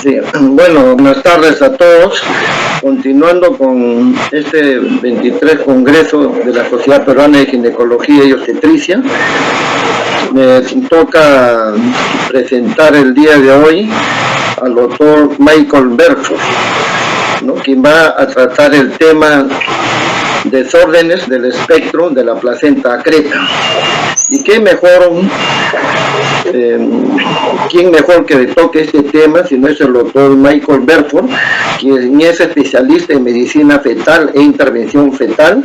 Sí, bueno, buenas tardes a todos. Continuando con este 23 Congreso de la Sociedad Peruana de Ginecología y Obstetricia, me toca presentar el día de hoy al doctor Michael Belfort, ¿no?, quien va a tratar el tema desórdenes del espectro de la placenta acreta. Y qué mejor, quién mejor que toque este tema si no es el doctor Michael Belfort, quien es especialista en medicina fetal e intervención fetal.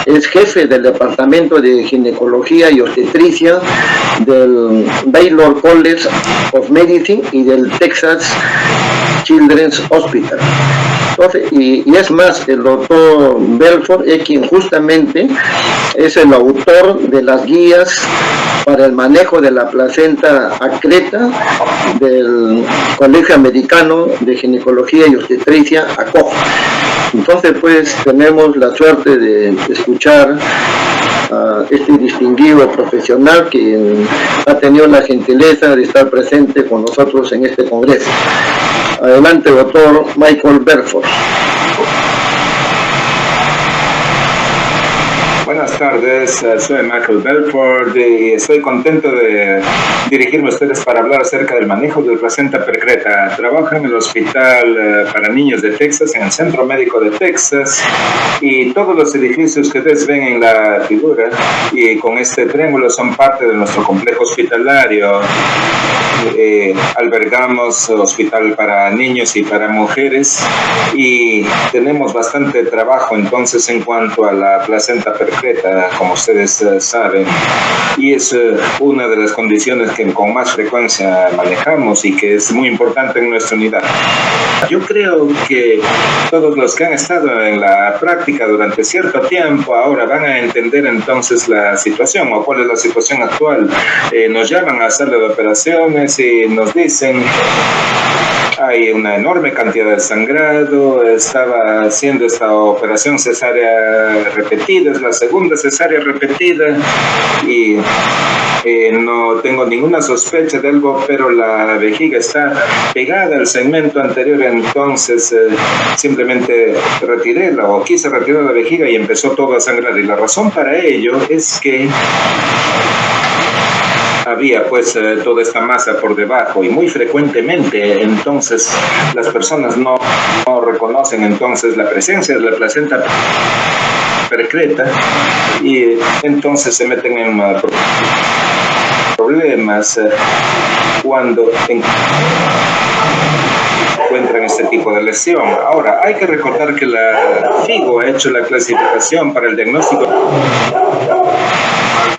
Es jefe del Departamento de Ginecología y Obstetricia del Baylor College of Medicine y del Texas Children's Hospital. Entonces, y es más, el doctor Belfort es quien justamente es el autor de las guías para el manejo de la placenta acreta del Colegio Americano de Ginecología y Obstetricia, ACOG. Entonces, pues, tenemos la suerte de escuchar a este distinguido profesional que ha tenido la gentileza de estar presente con nosotros en este congreso. Adelante, doctor Michael Belfort. Buenas tardes, soy Michael Belfort y estoy contento de dirigirme a ustedes para hablar acerca del manejo de la placenta percreta. Trabajo en el Hospital para Niños de Texas, en el Centro Médico de Texas, y todos los edificios que ustedes ven en la figura y con este triángulo son parte de nuestro complejo hospitalario. Albergamos hospital para niños y para mujeres y tenemos bastante trabajo entonces en cuanto a la placenta percreta, como ustedes saben, y es una de las condiciones que con más frecuencia manejamos y que es muy importante en nuestra unidad. Yo creo que todos los que han estado en la práctica durante cierto tiempo ahora van a entender entonces la situación o cuál es la situación actual. Nos llaman a sala de operaciones y nos dicen: hay una enorme cantidad de sangrado, estaba haciendo esta operación cesárea repetida, es la segunda cesárea repetida y no tengo ninguna sospecha de algo, pero la vejiga está pegada al segmento anterior, entonces simplemente quise retirar la vejiga y empezó todo a sangrar, y la razón para ello es que había pues toda esta masa por debajo y muy frecuentemente entonces las personas no reconocen entonces la presencia de la placenta percreta y entonces se meten en problemas cuando encuentran este tipo de lesión. Ahora, hay que recordar que la FIGO ha hecho la clasificación para el diagnóstico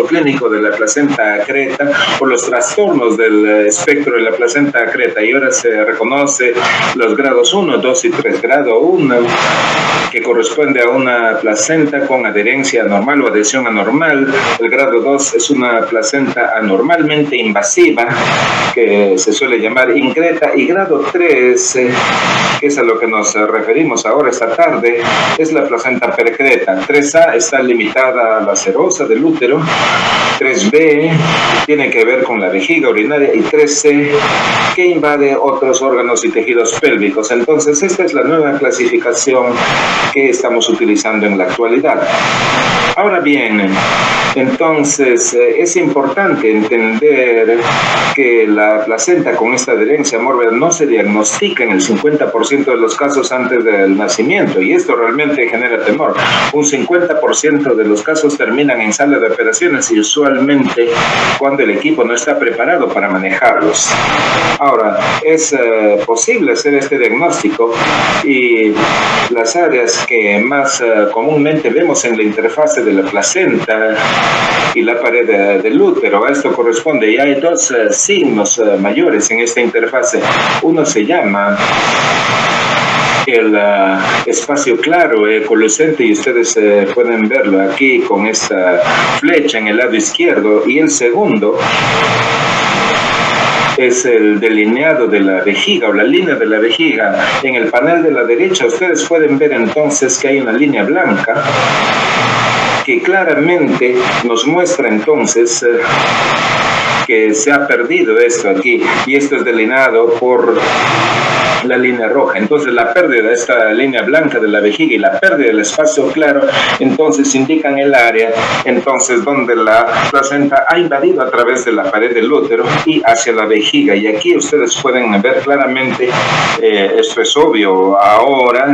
clínico de la placenta acreta por los trastornos del espectro de la placenta acreta, y ahora se reconoce los grados 1, 2 y 3. Grado 1, que corresponde a una placenta con adherencia anormal o adhesión anormal. El grado 2 es una placenta anormalmente invasiva, que se suele llamar increta, y grado 3, que es a lo que nos referimos ahora esta tarde, es la placenta percreta. 3A está limitada a la serosa del útero, 3B tiene que ver con la vejiga urinaria y 3C que invade otros órganos y tejidos pélvicos. Entonces, esta es la nueva clasificación que estamos utilizando en la actualidad. Ahora bien, entonces es importante entender que la placenta con esta adherencia mórbida no se diagnostica en el 50% de los casos antes del nacimiento, y esto realmente genera temor. Un 50% de los casos terminan en sala de operaciones y usualmente cuando el equipo no está preparado para manejarlos. Ahora, es posible hacer este diagnóstico, y las áreas que más comúnmente vemos en la interfase de la placenta y la pared del útero, a esto corresponde, y hay dos signos mayores en esta interfase. Uno se llama el espacio claro ecolucente, y ustedes pueden verlo aquí con esta flecha en el lado izquierdo, y el segundo es el delineado de la vejiga o la línea de la vejiga. En el panel de la derecha ustedes pueden ver entonces que hay una línea blanca que claramente nos muestra entonces que se ha perdido esto aquí, y esto es delineado por la línea roja. Entonces la pérdida de esta línea blanca de la vejiga y la pérdida del espacio claro, entonces indican el área entonces donde la placenta ha invadido a través de la pared del útero y hacia la vejiga. Y aquí ustedes pueden ver claramente, esto es obvio ahora,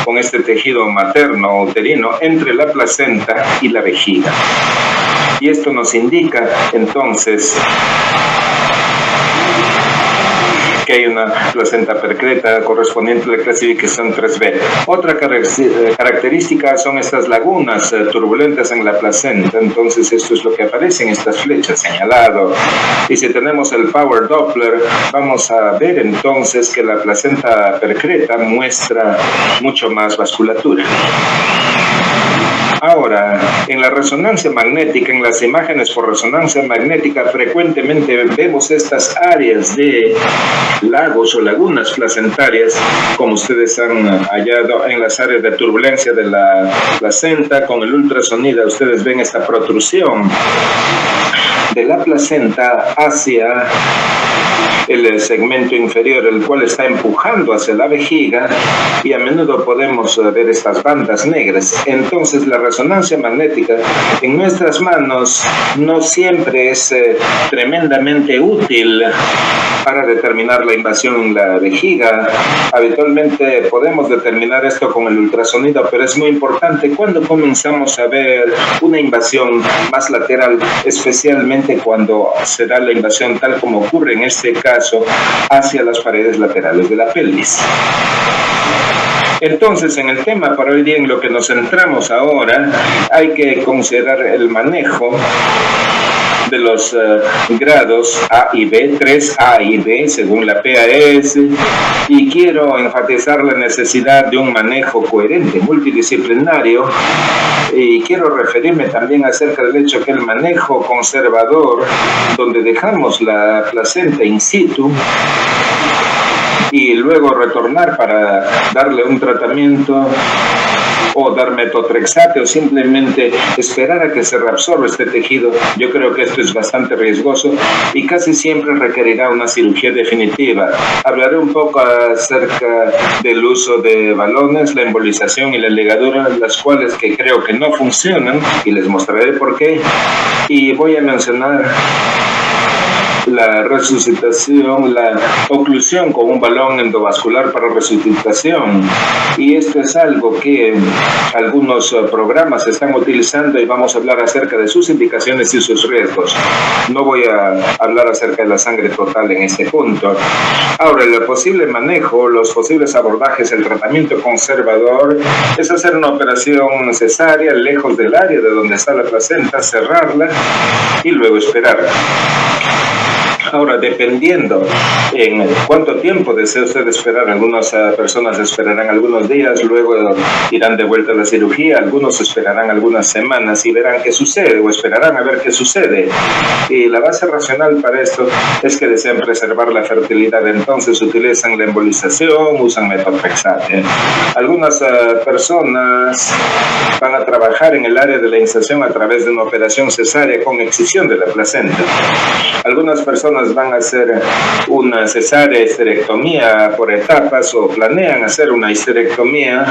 con este tejido materno uterino entre la placenta y la vejiga. Y esto nos indica entonces que hay una placenta percreta correspondiente a la clasificación 3B. Otra característica son estas lagunas turbulentas en la placenta. Entonces esto es lo que aparece en estas flechas señalado. Y si tenemos el Power Doppler, vamos a ver entonces que la placenta percreta muestra mucho más vasculatura. Ahora, en la resonancia magnética, en las imágenes por resonancia magnética, frecuentemente vemos estas áreas de lagos o lagunas placentarias, como ustedes han hallado en las áreas de turbulencia de la placenta. Con el ultrasonido ustedes ven esta protrusión de la placenta hacia el segmento inferior, el cual está empujando hacia la vejiga, y a menudo podemos ver estas bandas negras. Entonces la resonancia magnética en nuestras manos no siempre es tremendamente útil para determinar la invasión en la vejiga. Habitualmente podemos determinar esto con el ultrasonido, pero es muy importante cuando comenzamos a ver una invasión más lateral, especialmente cuando se da la invasión tal como ocurre en este caso hacia las paredes laterales de la pelvis. Entonces, en el tema para hoy día, en lo que nos centramos ahora, hay que considerar el manejo de los grados A y B, 3A y B, según la PAS, y quiero enfatizar la necesidad de un manejo coherente, multidisciplinario, y quiero referirme también acerca del hecho que el manejo conservador, donde dejamos la placenta in situ, y luego retornar para darle un tratamiento o dar metotrexate o simplemente esperar a que se reabsorba este tejido, yo creo que esto es bastante riesgoso y casi siempre requerirá una cirugía definitiva. Hablaré un poco acerca del uso de balones, la embolización y la ligadura, las cuales que creo que no funcionan, y les mostraré por qué. Y voy a mencionar la resucitación, la oclusión con un balón endovascular para resucitación, y esto es algo que algunos programas están utilizando, y vamos a hablar acerca de sus indicaciones y sus riesgos. No voy a hablar acerca de la sangre total en este punto. Ahora, el posible manejo, los posibles abordajes, el tratamiento conservador es hacer una operación cesárea lejos del área de donde está la placenta, cerrarla y luego esperar. Ahora, dependiendo en cuánto tiempo desea usted esperar, algunas personas esperarán algunos días, luego irán de vuelta a la cirugía, algunos esperarán algunas semanas y verán qué sucede, o esperarán a ver qué sucede. Y la base racional para esto es que desean preservar la fertilidad, entonces utilizan la embolización, usan metotrexate. Algunas personas van a trabajar en el área de la inserción a través de una operación cesárea con excisión de la placenta. Algunas personas van a hacer una cesárea histerectomía por etapas, o planean hacer una histerectomía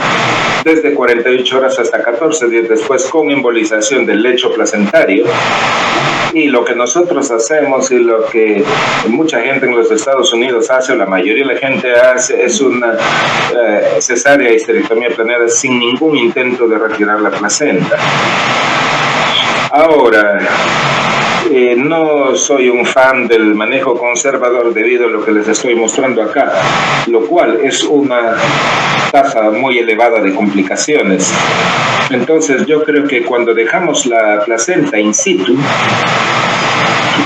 desde 48 horas hasta 14 días después con embolización del lecho placentario. Y lo que nosotros hacemos, y lo que mucha gente en los Estados Unidos hace, o la mayoría de la gente hace, es una cesárea histerectomía planeada sin ningún intento de retirar la placenta. Ahora, no soy un fan del manejo conservador debido a lo que les estoy mostrando acá, lo cual es una tasa muy elevada de complicaciones. Entonces yo creo que cuando dejamos la placenta in situ,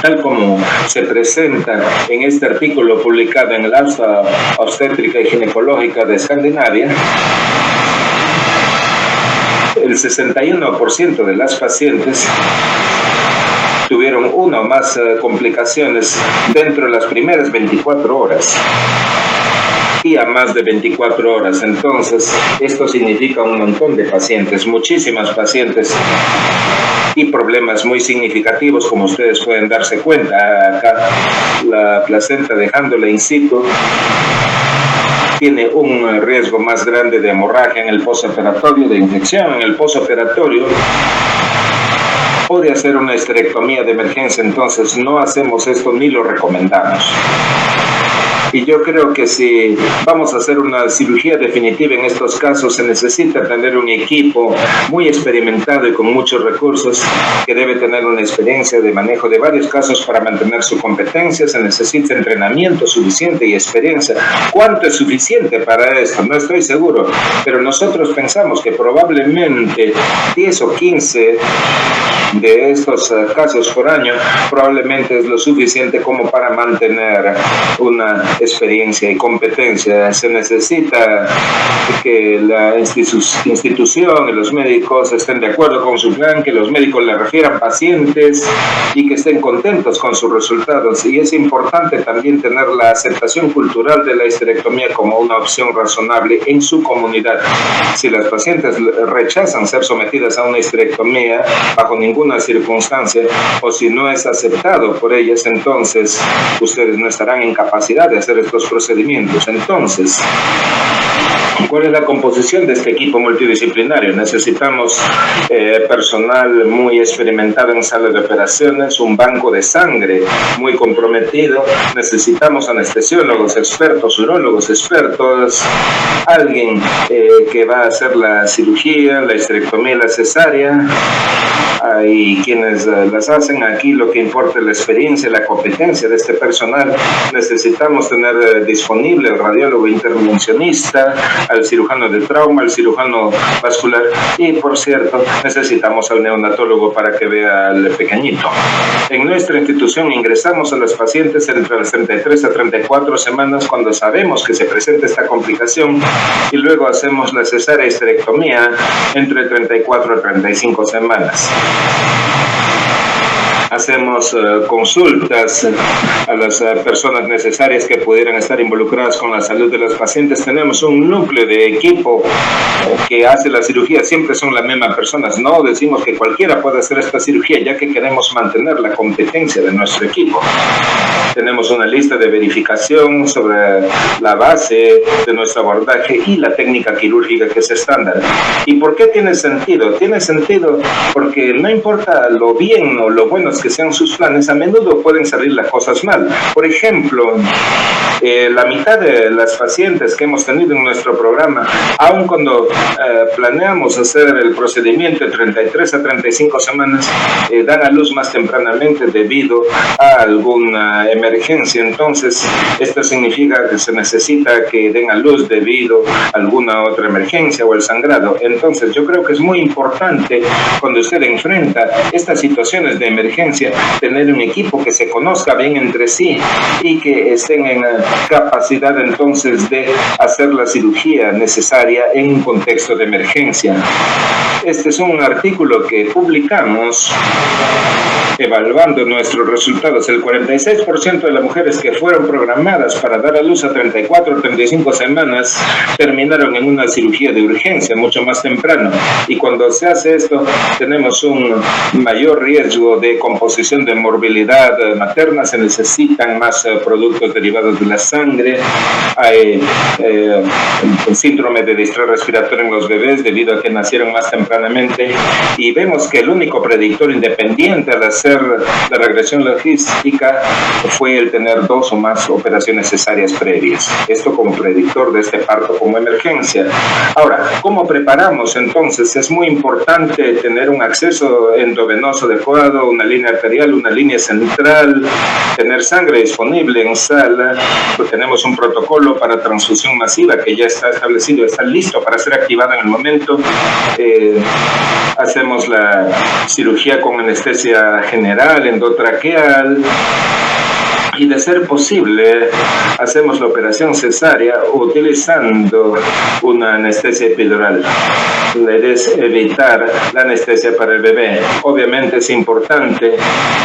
tal como se presenta en este artículo publicado en el Alta Obstétrica y Ginecológica de Escandinavia, el 61% de las pacientes tuvieron una o más complicaciones dentro de las primeras 24 horas. y a más de 24 horas. Entonces, esto significa un montón de pacientes, muchísimas pacientes y problemas muy significativos, como ustedes pueden darse cuenta. Acá la placenta, dejándola in situ, tiene un riesgo más grande de hemorragia en el postoperatorio, de infección en el postoperatorio, o de hacer una esterectomía de emergencia. Entonces no hacemos esto ni lo recomendamos. Y yo creo que si vamos a hacer una cirugía definitiva en estos casos, se necesita tener un equipo muy experimentado y con muchos recursos, que debe tener una experiencia de manejo de varios casos para mantener su competencia. Se necesita entrenamiento suficiente y experiencia. ¿Cuánto es suficiente para esto? No estoy seguro, pero nosotros pensamos que probablemente 10 o 15 de estos casos por año probablemente es lo suficiente como para mantener una experiencia y competencia. Se necesita que la institución y los médicos estén de acuerdo con su plan, que los médicos le refieran pacientes y que estén contentos con sus resultados. Y es importante también tener la aceptación cultural de la histerectomía como una opción razonable en su comunidad. Si las pacientes rechazan ser sometidas a una histerectomía bajo ninguna circunstancia, o si no es aceptado por ellas, entonces ustedes no estarán en capacidad de hacer estos procedimientos. Entonces, ¿cuál es la composición de este equipo multidisciplinario? Necesitamos personal muy experimentado en sala de operaciones, un banco de sangre muy comprometido, necesitamos anestesiólogos expertos, urólogos expertos, alguien que va a hacer la cirugía, la histerectomía y la cesárea, y quienes las hacen. Aquí lo que importa es la experiencia y la competencia de este personal. Necesitamos tener disponible el radiólogo intervencionista, al cirujano de trauma, al cirujano vascular y, por cierto, necesitamos al neonatólogo para que vea al pequeñito. En nuestra institución ingresamos a los pacientes entre las 33 a 34 semanas cuando sabemos que se presenta esta complicación, y luego hacemos la cesárea histerectomía entre 34 a 35 semanas. Hacemos consultas a las personas necesarias que pudieran estar involucradas con la salud de los pacientes. Tenemos un núcleo de equipo que hace la cirugía. Siempre son las mismas personas. No decimos que cualquiera puede hacer esta cirugía, ya que queremos mantener la competencia de nuestro equipo. Tenemos una lista de verificación sobre la base de nuestro abordaje y la técnica quirúrgica que es estándar. ¿Y por qué tiene sentido? Tiene sentido porque no importa lo bien o lo buenos que sean sus planes, a menudo pueden salir las cosas mal. Por ejemplo, la mitad de las pacientes que hemos tenido en nuestro programa, aun cuando planeamos hacer el procedimiento de 33 a 35 semanas, dan a luz más tempranamente debido a alguna emergencia. Entonces, esto significa que se necesita que den a luz debido a alguna otra emergencia o el sangrado. Entonces, yo creo que es muy importante cuando usted enfrenta estas situaciones de emergencia, tener un equipo que se conozca bien entre sí y que estén en capacidad entonces de hacer la cirugía necesaria en un contexto de emergencia. Este es un artículo que publicamos evaluando nuestros resultados. El 46% de las mujeres que fueron programadas para dar a luz a 34 o 35 semanas terminaron en una cirugía de urgencia mucho más temprano. Y cuando se hace esto, tenemos un mayor riesgo de composición de morbilidad materna. Se necesitan más productos derivados de la sangre. Hay síndrome de distrés respiratorio en los bebés debido a que nacieron más tempranamente. Y vemos que el único predictor independiente al hacer la regresión logística fue el tener 2 o más operaciones cesáreas previas. Esto como predictor de este parto como emergencia. Ahora, ¿cómo preparamos entonces? Es muy importante tener un acceso endovenoso adecuado, una línea arterial, una línea central, tener sangre disponible en sala. Pues tenemos un protocolo para transfusión masiva que ya está establecido, está listo para ser activado en el momento. Hacemos la cirugía con anestesia general, endotraqueal. y de ser posible hacemos la operación cesárea utilizando una anestesia epidural. La idea es evitar la anestesia para el bebé. Obviamente es importante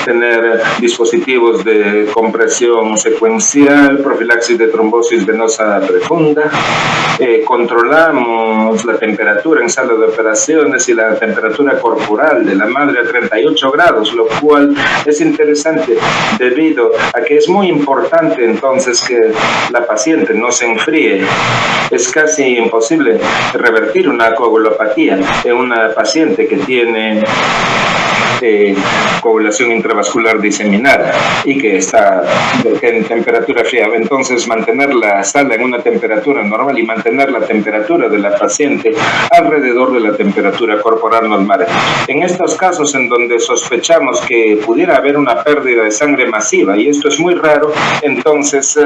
tener dispositivos de compresión secuencial, profilaxis de trombosis venosa profunda. Controlamos la temperatura en sala de operaciones y la temperatura corporal de la madre a 38 grados, lo cual es interesante debido a que es muy importante entonces que la paciente no se enfríe. Es casi imposible revertir una coagulopatía en una paciente que tiene coagulación intravascular diseminada y que está en temperatura fría. Entonces, mantener la sala en una temperatura normal y mantener la temperatura de la paciente alrededor de la temperatura corporal normal. En estos casos en donde sospechamos que pudiera haber una pérdida de sangre masiva, y esto es muy raro, entonces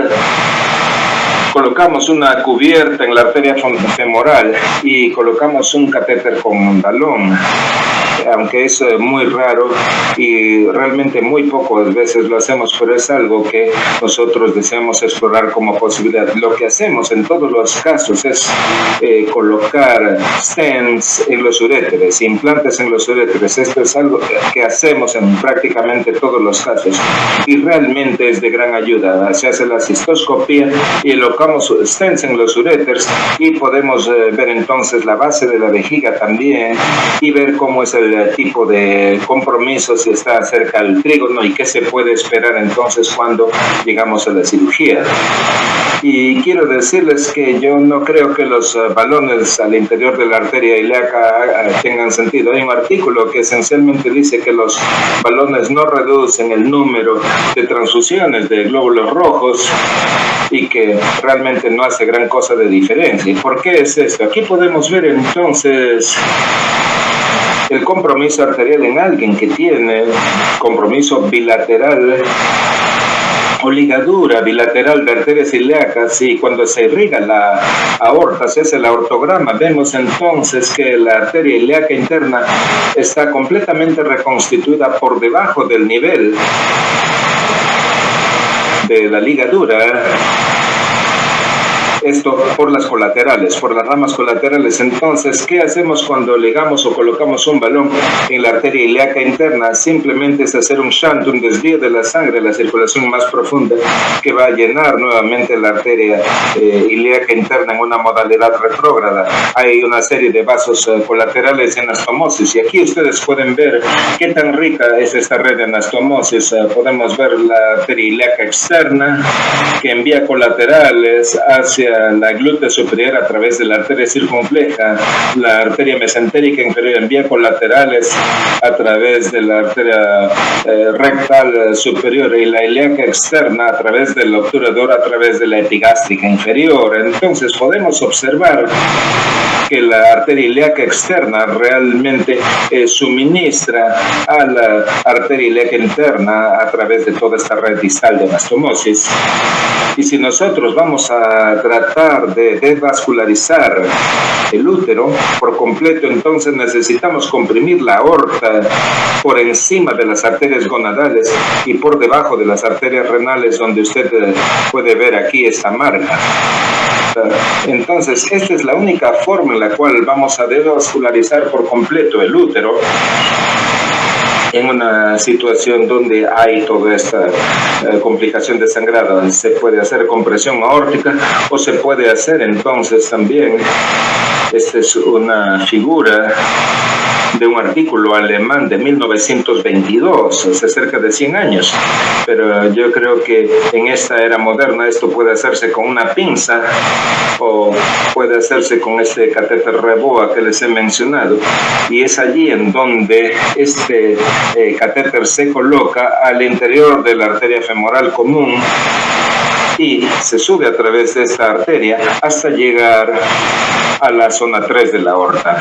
colocamos una cubierta en la arteria femoral y colocamos un catéter con balón. Aunque es muy raro y realmente muy pocas veces lo hacemos, pero es algo que nosotros deseamos explorar como posibilidad. Lo que hacemos en todos los casos es colocar stents en los uréteres, implantes en los uréteres. Esto es algo que hacemos en prácticamente todos los casos y realmente es de gran ayuda. Se hace la cistoscopía y colocamos stents en los uréteres y podemos ver entonces la base de la vejiga también y ver cómo es el tipo de compromiso, si está cerca del trígono y qué se puede esperar entonces cuando llegamos a la cirugía. Y quiero decirles que yo no creo que los balones al interior de la arteria ilíaca tengan sentido. Hay un artículo que esencialmente dice que los balones no reducen el número de transfusiones de glóbulos rojos y que realmente no hace gran cosa de diferencia. ¿Y por qué es esto? Aquí podemos ver entonces el compromiso arterial en alguien que tiene compromiso bilateral o ligadura bilateral de arterias ilíacas, y cuando se irriga la aorta, se hace el aortograma, vemos entonces que la arteria ilíaca interna está completamente reconstituida por debajo del nivel de la ligadura. Esto por las colaterales, por las ramas colaterales. Entonces, ¿qué hacemos cuando ligamos o colocamos un balón en la arteria ilíaca interna? Simplemente es hacer un shunt, un desvío de la sangre, la circulación más profunda, que va a llenar nuevamente la arteria ilíaca interna en una modalidad retrógrada. Hay una serie de vasos colaterales en anastomosis, y aquí ustedes pueden ver qué tan rica es esta red de anastomosis. Podemos ver la arteria ilíaca externa que envía colaterales hacia la glútea superior a través de la arteria circunfleja, la arteria mesentérica inferior envía colaterales a través de la arteria rectal superior, y la ilíaca externa a través del obturador a través de la epigástrica inferior. Entonces podemos observar que la arteria ilíaca externa realmente suministra a la arteria ilíaca interna a través de toda esta red distal de anastomosis. Y si nosotros vamos a tratar de desvascularizar el útero por completo, entonces necesitamos comprimir la aorta por encima de las arterias gonadales y por debajo de las arterias renales, donde usted puede ver aquí esta marca. Entonces, esta es la única forma en la cual vamos a desvascularizar por completo el útero en una situación donde hay toda esta complicación de sangrado. Se puede hacer compresión aórtica o se puede hacer entonces también, esta es una figura de un artículo alemán de 1922, hace cerca de 100 años, pero yo creo que en esta era moderna esto puede hacerse con una pinza o puede hacerse con este catéter Reboa que les he mencionado, y es allí en donde este catéter se coloca al interior de la arteria femoral común y se sube a través de esta arteria hasta llegar a la zona 3 de la aorta.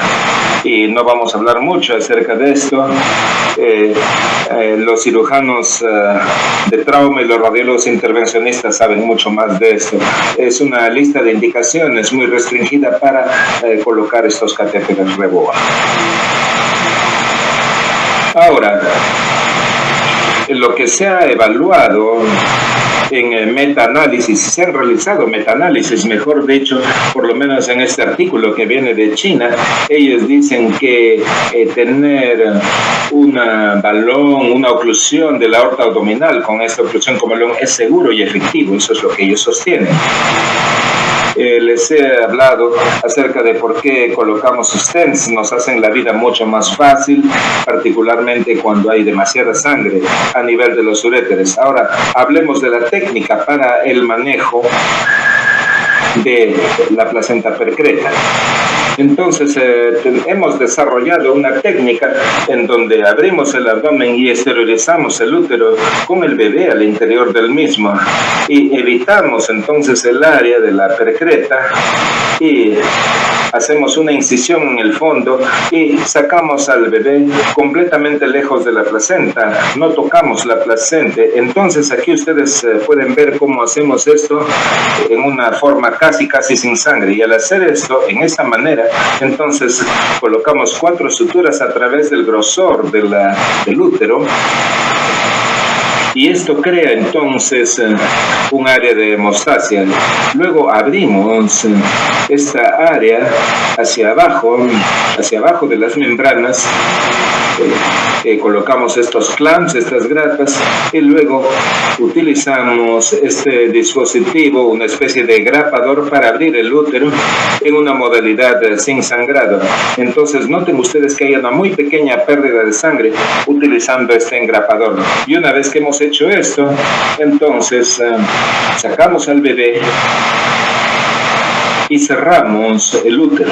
Y no vamos a hablar mucho acerca de esto. Los cirujanos de trauma y los radiólogos intervencionistas saben mucho más de esto. Es una lista de indicaciones muy restringida para colocar estos catéteres Reboa. Ahora, lo que se ha evaluado en metaanálisis, se han realizado metaanálisis, mejor dicho, por lo menos en este artículo que viene de China, ellos dicen que tener una balón, una oclusión de la aorta abdominal con esta oclusión con balón es seguro y efectivo, eso es lo que ellos sostienen. Les he hablado acerca de por qué colocamos stents, nos hacen la vida mucho más fácil, particularmente cuando hay demasiada sangre a nivel de los uréteres. Ahora, hablemos de la técnica para el manejo de la placenta percreta. Entonces, hemos desarrollado una técnica en donde abrimos el abdomen y exteriorizamos el útero con el bebé al interior del mismo y evitamos entonces el área de la percreta y hacemos una incisión en el fondo y sacamos al bebé completamente lejos de la placenta, no tocamos la placenta. Entonces aquí ustedes pueden ver cómo hacemos esto en una forma casi sin sangre, y al hacer esto en esta manera, entonces colocamos 4 suturas a través del grosor del útero. Y esto crea entonces un área de hemostasia. Luego abrimos esta área hacia abajo de las membranas. Colocamos estos clamps, estas grapas, y luego utilizamos este dispositivo, una especie de grapador, para abrir el útero en una modalidad sin sangrado. Entonces noten ustedes que hay una muy pequeña pérdida de sangre utilizando este engrapador. Y una vez que hemos hecho esto, entonces sacamos al bebé y cerramos el útero.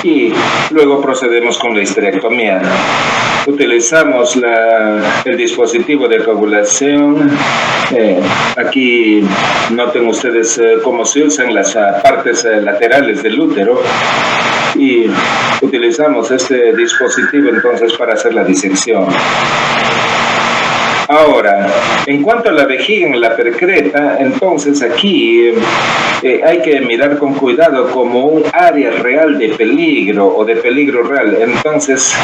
Y luego procedemos con la histerectomía. Utilizamos el dispositivo de coagulación. Aquí noten ustedes cómo se usan las partes laterales del útero. Y utilizamos este dispositivo entonces para hacer la disección. Ahora, en cuanto a la vejiga en la percreta, entonces aquí hay que mirar con cuidado como un área real de peligro o de peligro real. Entonces,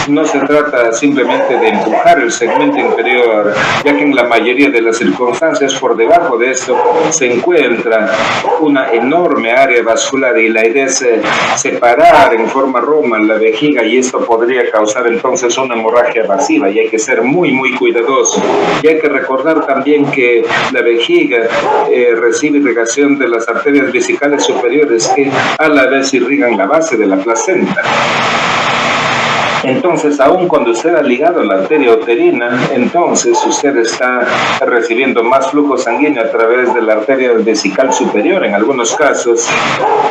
no se trata simplemente de empujar el segmento inferior, ya que en la mayoría de las circunstancias por debajo de esto se encuentra una enorme área vascular y la idea es separar en forma roma la vejiga, y esto podría causar entonces una hemorragia masiva, y hay que ser muy cuidadoso. Y hay que recordar también que la vejiga recibe irrigación de las arterias vesicales superiores, que a la vez irrigan la base de la placenta. Entonces, aun cuando usted ha ligado la arteria uterina, entonces usted está recibiendo más flujo sanguíneo a través de la arteria vesical superior, en algunos casos,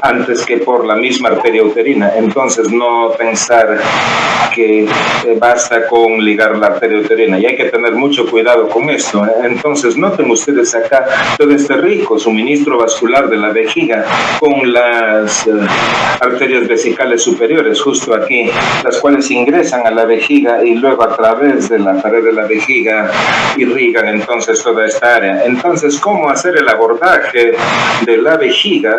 antes que por la misma arteria uterina. Entonces, no pensar que basta con ligar la arteria uterina, y hay que tener mucho cuidado con esto. Entonces, noten ustedes acá todo este rico suministro vascular de la vejiga con las arterias vesicales superiores, justo aquí, las cuales ingresan a la vejiga y luego a través de la pared de la vejiga irrigan entonces toda esta área. Entonces, ¿cómo hacer el abordaje de la vejiga?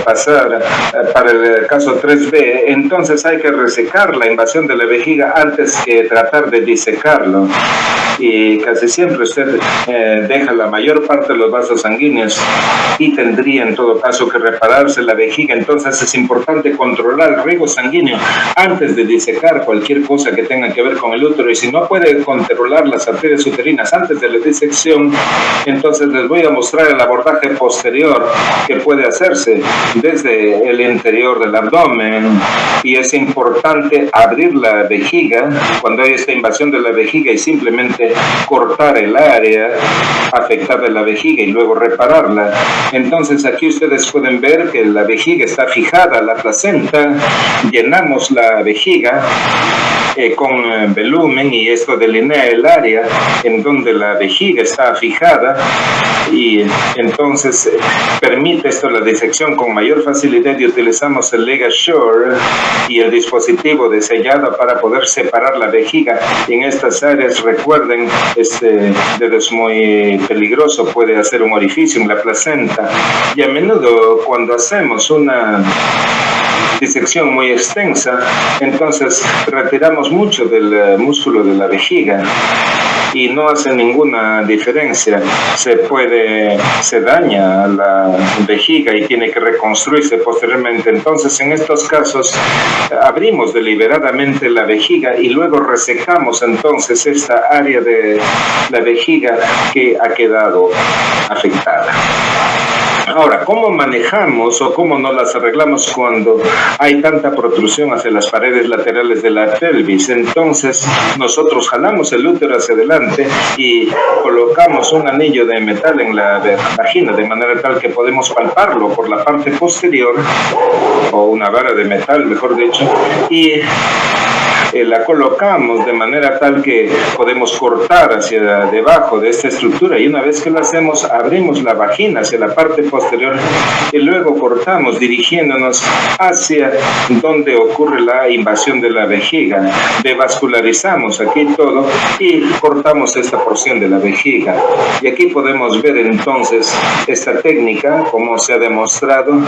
Pasar para el caso 3B, entonces hay que resecar la invasión de la vejiga antes que tratar de disecarlo, y casi siempre usted deja la mayor parte de los vasos sanguíneos y tendría en todo caso que repararse la vejiga. Entonces es importante controlar el riego sanguíneo antes de disecar cualquier cosa que tenga que ver con el útero, y si no puede controlar las arterias uterinas antes de la disección, entonces les voy a mostrar el abordaje posterior que puede hacerse desde el interior del abdomen. Y es importante abrir la vejiga cuando hay esta invasión de la vejiga y simplemente cortar el área afectada de la vejiga y luego repararla. Entonces aquí ustedes pueden ver que la vejiga está fijada a la placenta. Llenamos la vejiga con volumen, y esto delinea el área en donde la vejiga está fijada, y entonces permite esto la disección con mayor facilidad, y utilizamos el LigaSure y el dispositivo de sellado para poder separar la vejiga. En estas áreas, recuerden, este dedo es muy peligroso, puede hacer un orificio en la placenta, y a menudo cuando hacemos una disección muy extensa, entonces retiramos mucho del músculo de la vejiga y no hace ninguna diferencia. Se daña la vejiga y tiene que reconstruirse posteriormente. Entonces, en estos casos, abrimos deliberadamente la vejiga y luego resecamos entonces esta área de la vejiga que ha quedado afectada. Ahora, ¿cómo manejamos o cómo nos las arreglamos cuando hay tanta protrusión hacia las paredes laterales de la pelvis? Entonces, nosotros jalamos el útero hacia adelante y colocamos un anillo de metal en la vagina, de manera tal que podemos palparlo por la parte posterior, o una vara de metal, mejor dicho, y la colocamos de manera tal que podemos cortar hacia debajo de esta estructura, y una vez que lo hacemos, abrimos la vagina hacia la parte posterior y luego cortamos dirigiéndonos hacia donde ocurre la invasión de la vejiga. Devascularizamos aquí todo y cortamos esta porción de la vejiga. Y aquí podemos ver entonces esta técnica, como se ha demostrado.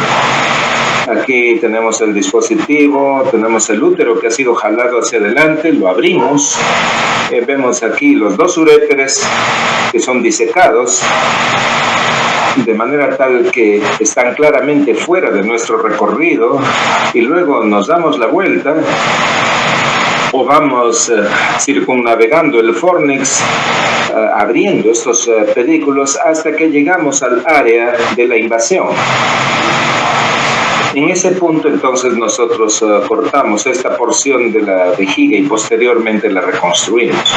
Aquí tenemos el dispositivo, tenemos el útero que ha sido jalado hacia adelante, lo abrimos, vemos aquí los dos uréteres que son disecados, de manera tal que están claramente fuera de nuestro recorrido, y luego nos damos la vuelta o vamos circunnavegando el fornix, abriendo estos pedículos hasta que llegamos al área de la invasión. En ese punto entonces nosotros cortamos esta porción de la vejiga y posteriormente la reconstruimos.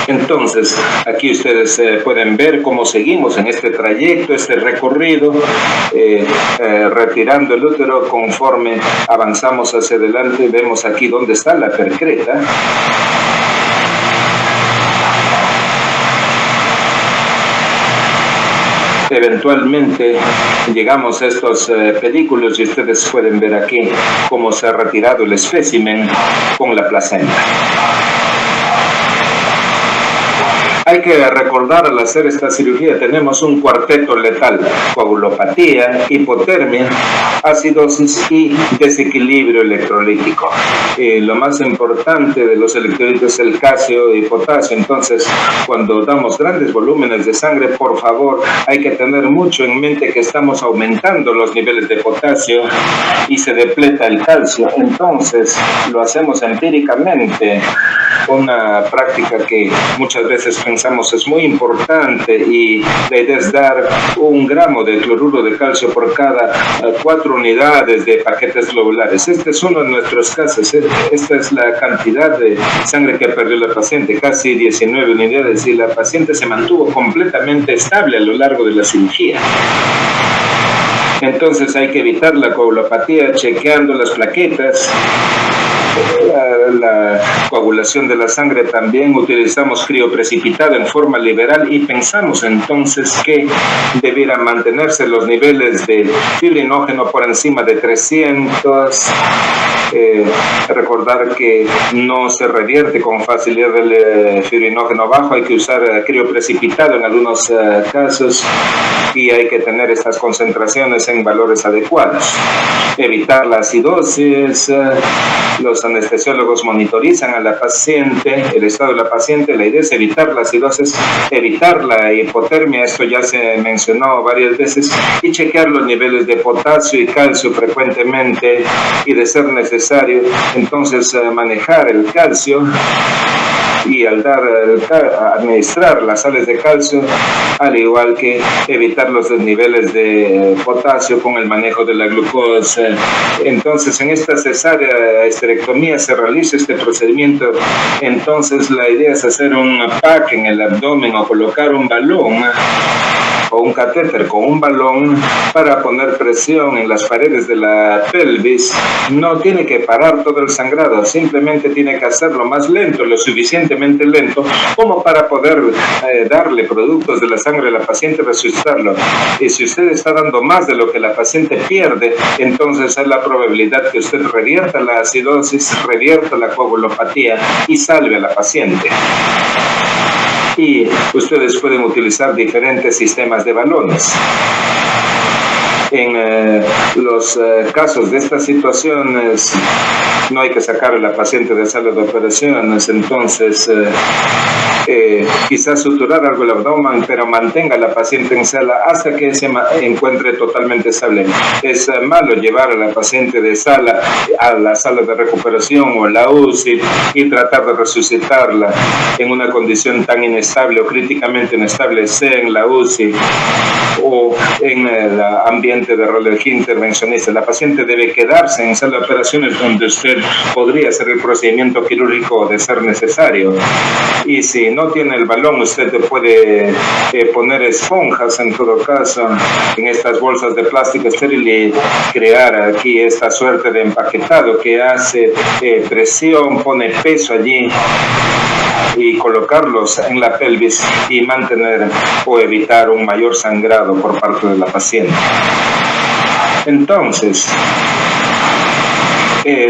Entonces, aquí ustedes pueden ver cómo seguimos en este trayecto, este recorrido, retirando el útero conforme avanzamos hacia adelante. Vemos aquí dónde está la percreta. Eventualmente llegamos a estos pedículos y ustedes pueden ver aquí cómo se ha retirado el espécimen con la placenta. Hay que recordar, al hacer esta cirugía tenemos un cuarteto letal: coagulopatía, hipotermia, acidosis y desequilibrio electrolítico. Lo más importante de los electrolitos es el calcio y potasio. Entonces, cuando damos grandes volúmenes de sangre, por favor, hay que tener mucho en mente que estamos aumentando los niveles de potasio y se depleta el calcio. Entonces, lo hacemos empíricamente, una práctica que muchas veces pensamos es muy importante, y la idea es dar 1 gramo de cloruro de calcio por cada 4 unidades de paquetes globulares. Este es uno de nuestros casos. Esta es la cantidad de sangre que perdió la paciente, casi 19 unidades, y la paciente se mantuvo completamente estable a lo largo de la cirugía. Entonces hay que evitar la coagulopatía chequeando las plaquetas. La coagulación de la sangre también utilizamos crioprecipitado en forma liberal, y pensamos entonces que debieran mantenerse los niveles de fibrinógeno por encima de 300. Recordar que no se revierte con facilidad el fibrinógeno bajo, hay que usar crioprecipitado en algunos casos, y hay que tener estas concentraciones en valores adecuados. Evitar la acidosis. Los anestesiólogos monitorizan a la paciente, el estado de la paciente. La idea es evitar la acidosis, evitar la hipotermia, esto ya se mencionó varias veces, y chequear los niveles de potasio y calcio frecuentemente, y de ser necesario, entonces manejar el calcio, y al administrar las sales de calcio, al igual que evitar los desniveles de potasio con el manejo de la glucosa. Entonces, en esta cesárea esterectomía se realiza este procedimiento. Entonces, la idea es hacer un pack en el abdomen o colocar un balón o un catéter con un balón para poner presión en las paredes de la pelvis. No tiene que parar todo el sangrado, simplemente tiene que hacerlo más lento, lo suficientemente lento como para poder darle productos de la sangre a la paciente y resucitarlo. Y si usted está dando más de lo que la paciente pierde, entonces hay la probabilidad que usted revierta la acidosis, revierta la coagulopatía y salve a la paciente. y ustedes pueden utilizar diferentes sistemas de balones. En los casos de estas situaciones no hay que sacar a la paciente de sala de operaciones, entonces quizás suturar algo el abdomen, pero mantenga a la paciente en sala hasta que se encuentre totalmente estable. Es malo llevar a la paciente de sala a la sala de recuperación o la UCI y tratar de resucitarla en una condición tan inestable o críticamente inestable, sea en la UCI o en el ambiente de radiología intervencionista. La paciente debe quedarse en sala de operaciones donde usted podría hacer el procedimiento quirúrgico de ser necesario. Y si no tiene el balón, usted puede poner esponjas en todo caso en estas bolsas de plástico estéril y crear aquí esta suerte de empaquetado que hace presión, pone peso allí y colocarlos en la pelvis y mantener o evitar un mayor sangrado por parte de la paciente. Entonces,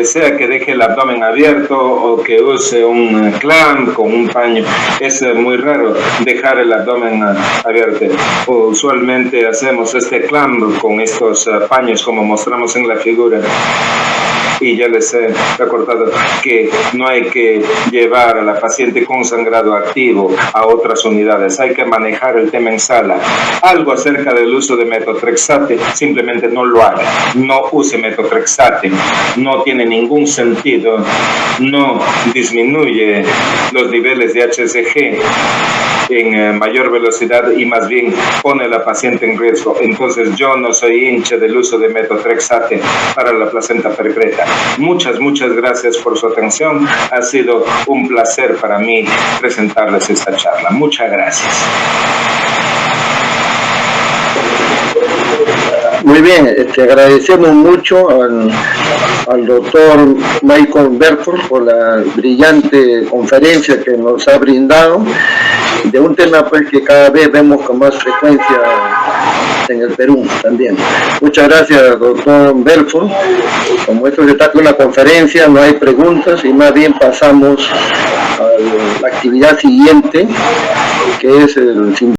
sea que deje el abdomen abierto o que use un clamp con un paño, es muy raro dejar el abdomen abierto. Usualmente hacemos este clamp con estos paños como mostramos en la figura. Y ya les he recordado que no hay que llevar a la paciente con sangrado activo a otras unidades, hay que manejar el tema en sala. Algo acerca del uso de metotrexate, simplemente no lo haga, no use metotrexate, no tiene ningún sentido, no disminuye los niveles de HCG en mayor velocidad y más bien pone a la paciente en riesgo. Entonces yo no soy hincha del uso de metotrexate para la placenta percreta. Muchas gracias por su atención. Ha sido un placer para mí presentarles esta charla. Muchas gracias. Muy bien, agradecemos mucho al doctor Michael Berford por la brillante conferencia que nos ha brindado de un tema pues que cada vez vemos con más frecuencia en el Perú también. Muchas gracias, doctor Berford. Como esto se trata de una conferencia, no hay preguntas y más bien pasamos a la actividad siguiente, que es el